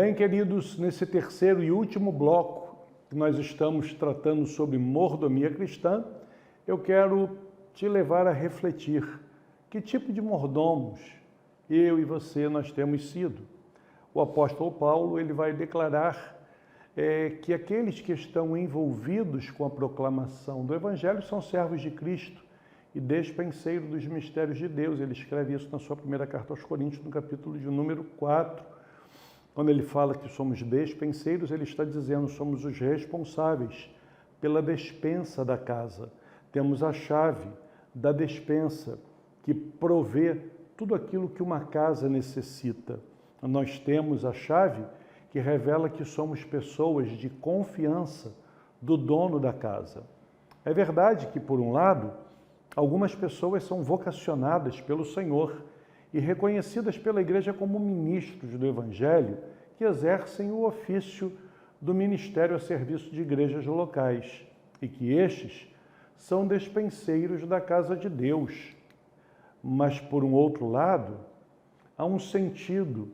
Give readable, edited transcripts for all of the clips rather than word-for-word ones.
Bem, queridos, nesse terceiro e último bloco que nós estamos tratando sobre mordomia cristã, eu quero te levar a refletir que tipo de mordomos eu e você nós temos sido. O apóstolo Paulo ele vai declarar que aqueles que estão envolvidos com a proclamação do Evangelho são servos de Cristo e despenseiros dos mistérios de Deus. Ele escreve isso na sua primeira carta aos Coríntios, no capítulo de número 4. Quando ele fala que somos despenseiros, ele está dizendo que somos os responsáveis pela despensa da casa. Temos a chave da despensa que provê tudo aquilo que uma casa necessita. Nós temos a chave que revela que somos pessoas de confiança do dono da casa. É verdade que, por um lado, algumas pessoas são vocacionadas pelo Senhor e reconhecidas pela igreja como ministros do Evangelho que exercem o ofício do ministério a serviço de igrejas locais e que estes são despenseiros da casa de Deus. Mas, por um outro lado, há um sentido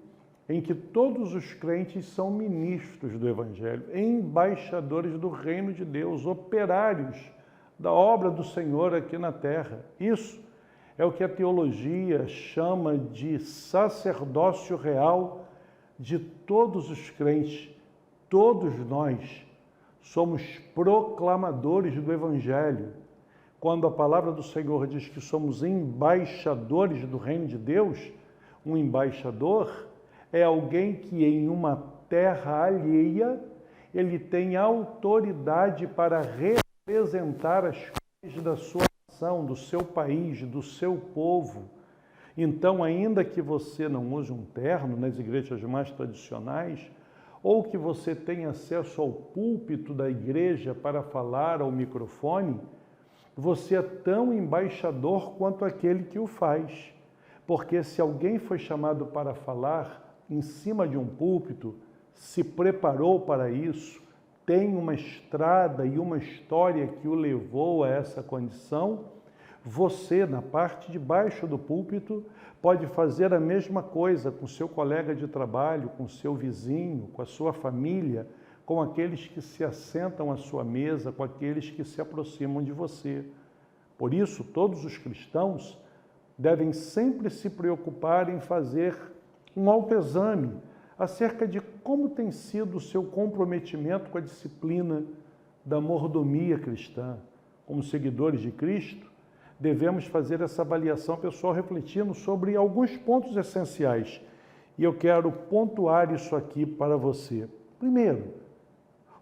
em que todos os crentes são ministros do Evangelho, embaixadores do reino de Deus, operários da obra do Senhor aqui na terra. Isso é o que a teologia chama de sacerdócio real de todos os crentes. Todos nós somos proclamadores do Evangelho. Quando a palavra do Senhor diz que somos embaixadores do reino de Deus, um embaixador é alguém que em uma terra alheia, ele tem autoridade para representar as coisas da sua nação, do seu país, do seu povo. Então, ainda que você não use um terno nas igrejas mais tradicionais, ou que você tenha acesso ao púlpito da igreja para falar ao microfone, você é tão embaixador quanto aquele que o faz. Porque se alguém foi chamado para falar em cima de um púlpito, se preparou para isso, tem uma estrada e uma história que o levou a essa condição, você, na parte de baixo do púlpito, pode fazer a mesma coisa com seu colega de trabalho, com seu vizinho, com a sua família, com aqueles que se assentam à sua mesa, com aqueles que se aproximam de você. Por isso, todos os cristãos devem sempre se preocupar em fazer um autoexame acerca de como tem sido o seu comprometimento com a disciplina da mordomia cristã. Como seguidores de Cristo, devemos fazer essa avaliação pessoal refletindo sobre alguns pontos essenciais. E eu quero pontuar isso aqui para você. Primeiro,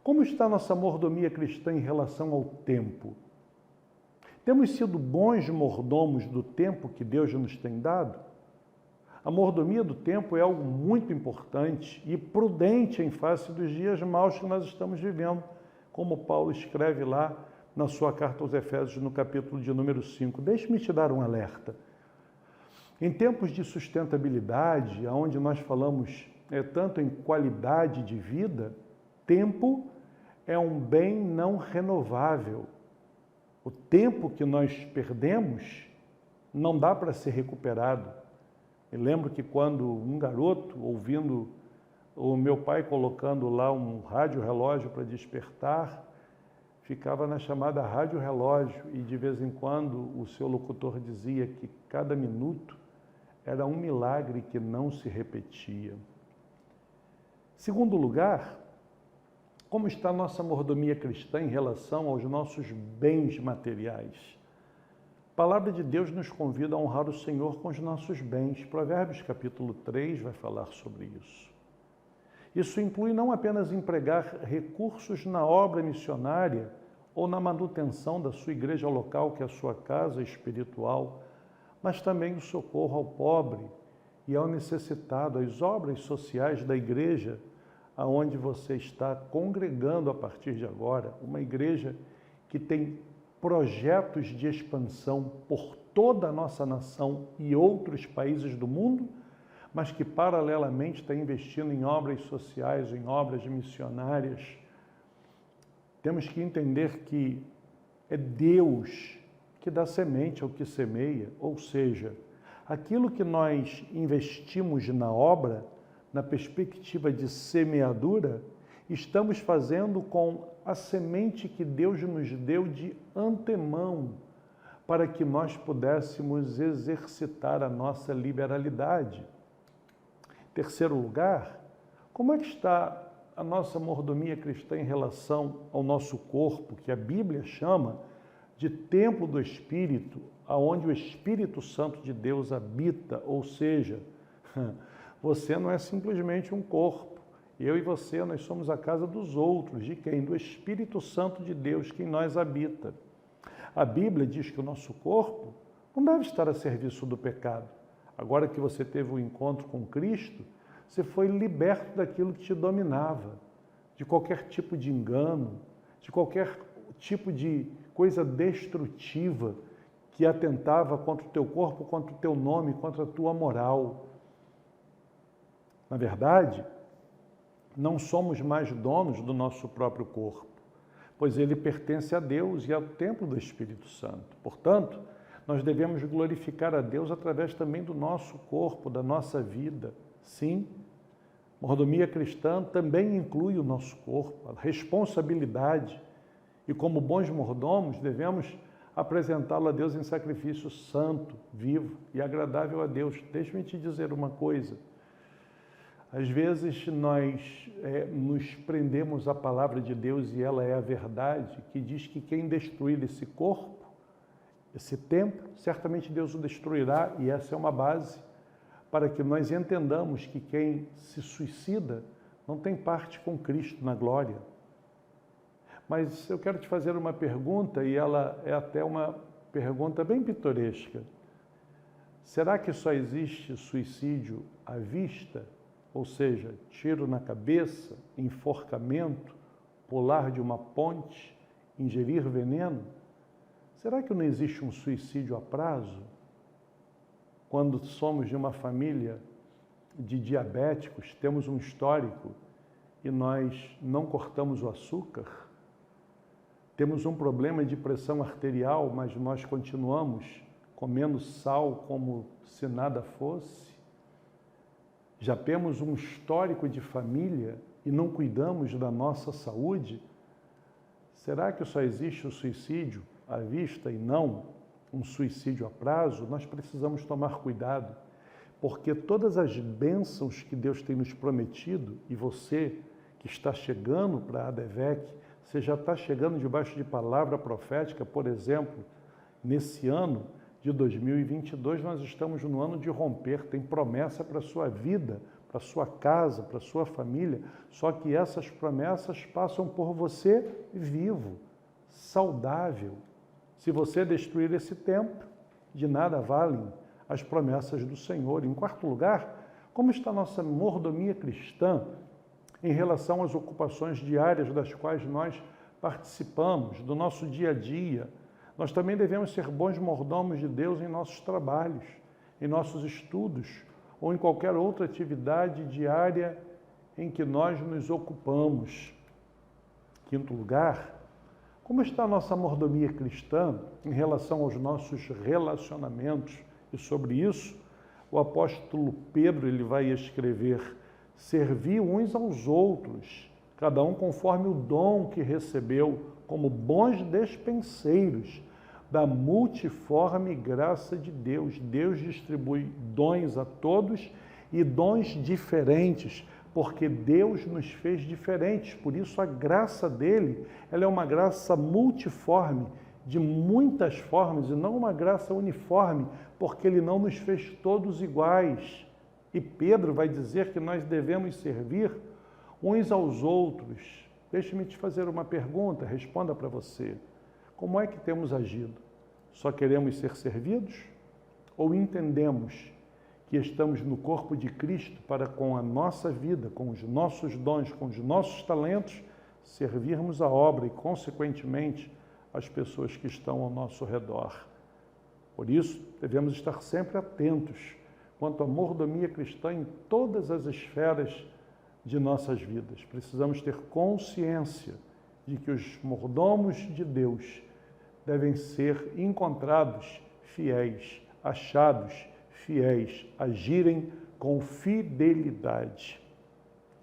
como está nossa mordomia cristã em relação ao tempo? Temos sido bons mordomos do tempo que Deus nos tem dado? A mordomia do tempo é algo muito importante e prudente em face dos dias maus que nós estamos vivendo, como Paulo escreve lá na sua carta aos Efésios, no capítulo de número 5. Deixe-me te dar um alerta. Em tempos de sustentabilidade, onde nós falamos tanto em qualidade de vida, tempo é um bem não renovável. O tempo que nós perdemos não dá para ser recuperado. Eu lembro que quando um garoto, ouvindo o meu pai colocando lá um rádio-relógio para despertar, ficava na chamada rádio-relógio e de vez em quando o seu locutor dizia que cada minuto era um milagre que não se repetia. Segundo lugar, como está a nossa mordomia cristã em relação aos nossos bens materiais? A palavra de Deus nos convida a honrar o Senhor com os nossos bens. Provérbios capítulo 3 vai falar sobre isso. Isso inclui não apenas empregar recursos na obra missionária ou na manutenção da sua igreja local, que é a sua casa espiritual, mas também o socorro ao pobre e ao necessitado, as obras sociais da igreja aonde você está congregando a partir de agora, uma igreja que tem projetos de expansão por toda a nossa nação e outros países do mundo, mas que paralelamente está investindo em obras sociais, em obras missionárias. Temos que entender que é Deus que dá semente ao que semeia, ou seja, aquilo que nós investimos na obra na perspectiva de semeadura, estamos fazendo com a semente que Deus nos deu de antemão, para que nós pudéssemos exercitar a nossa liberalidade. Terceiro lugar, como é que está a nossa mordomia cristã em relação ao nosso corpo, que a Bíblia chama de templo do Espírito, aonde o Espírito Santo de Deus habita, ou seja, você não é simplesmente um corpo. Eu e você, nós somos a casa dos outros. De quem? Do Espírito Santo de Deus, que em nós habita. A Bíblia diz que o nosso corpo não deve estar a serviço do pecado. Agora que você teve o encontro com Cristo, você foi liberto daquilo que te dominava, de qualquer tipo de engano, de qualquer tipo de coisa destrutiva que atentava contra o teu corpo, contra o teu nome, contra a tua moral. Na verdade, não somos mais donos do nosso próprio corpo, pois ele pertence a Deus e ao templo do Espírito Santo. Portanto, nós devemos glorificar a Deus através também do nosso corpo, da nossa vida. Sim, mordomia cristã também inclui o nosso corpo, a responsabilidade. E como bons mordomos, devemos apresentá-lo a Deus em sacrifício santo, vivo e agradável a Deus. Deixa-me te dizer uma coisa. Às vezes nós nos prendemos à palavra de Deus e ela é a verdade, que diz que quem destruir esse corpo, esse templo, certamente Deus o destruirá, e essa é uma base para que nós entendamos que quem se suicida não tem parte com Cristo na glória. Mas eu quero te fazer uma pergunta, e ela é até uma pergunta bem pitoresca. Será que só existe suicídio à vista? Ou seja, tiro na cabeça, enforcamento, pular de uma ponte, ingerir veneno? Será que não existe um suicídio a prazo? Quando somos de uma família de diabéticos, temos um histórico e nós não cortamos o açúcar, temos um problema de pressão arterial, mas nós continuamos comendo sal como se nada fosse. Já temos um histórico de família e não cuidamos da nossa saúde? Será que só existe o suicídio à vista e não um suicídio a prazo? Nós precisamos tomar cuidado, porque todas as bênçãos que Deus tem nos prometido, e você que está chegando para a ADVEC, você já está chegando debaixo de palavra profética, por exemplo, nesse ano de 2022, nós estamos no ano de romper, tem promessa para a sua vida, para a sua casa, para a sua família, só que essas promessas passam por você vivo, saudável. Se você destruir esse templo, de nada valem as promessas do Senhor. Em quarto lugar, como está a nossa mordomia cristã em relação às ocupações diárias das quais nós participamos, do nosso dia a dia? Nós também devemos ser bons mordomos de Deus em nossos trabalhos, em nossos estudos ou em qualquer outra atividade diária em que nós nos ocupamos. Quinto lugar, como está a nossa mordomia cristã em relação aos nossos relacionamentos? E sobre isso, o apóstolo Pedro ele vai escrever: servi uns aos outros, cada um conforme o dom que recebeu, como bons despenseiros da multiforme graça de Deus. Deus distribui dons a todos e dons diferentes, porque Deus nos fez diferentes. Por isso a graça dele, ela é uma graça multiforme, de muitas formas, e não uma graça uniforme, porque ele não nos fez todos iguais. E Pedro vai dizer que nós devemos servir uns aos outros. Deixe-me te fazer uma pergunta, responda para você. Como é que temos agido? Só queremos ser servidos? Ou entendemos que estamos no corpo de Cristo para, com a nossa vida, com os nossos dons, com os nossos talentos, servirmos a obra e, consequentemente, as pessoas que estão ao nosso redor? Por isso, devemos estar sempre atentos quanto à mordomia cristã em todas as esferas de nossas vidas. Precisamos ter consciência de que os mordomos de Deus devem ser encontrados fiéis, achados fiéis, agirem com fidelidade.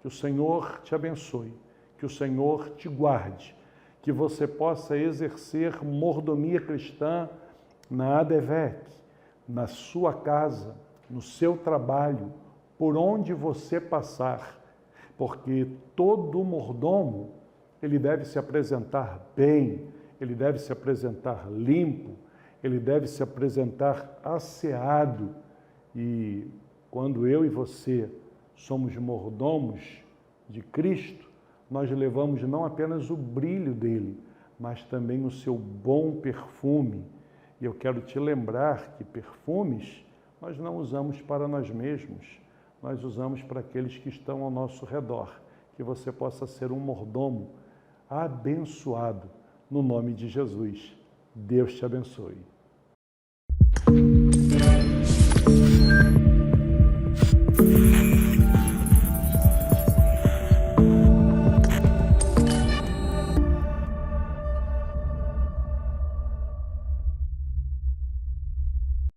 Que o Senhor te abençoe, que o Senhor te guarde, que você possa exercer mordomia cristã na ADVEC, na sua casa, no seu trabalho, por onde você passar, porque todo mordomo, ele deve se apresentar bem, ele deve se apresentar limpo, ele deve se apresentar asseado. E quando eu e você somos mordomos de Cristo, nós levamos não apenas o brilho dele, mas também o seu bom perfume. E eu quero te lembrar que perfumes nós não usamos para nós mesmos, nós usamos para aqueles que estão ao nosso redor. Que você possa ser um mordomo abençoado, no nome de Jesus. Deus te abençoe.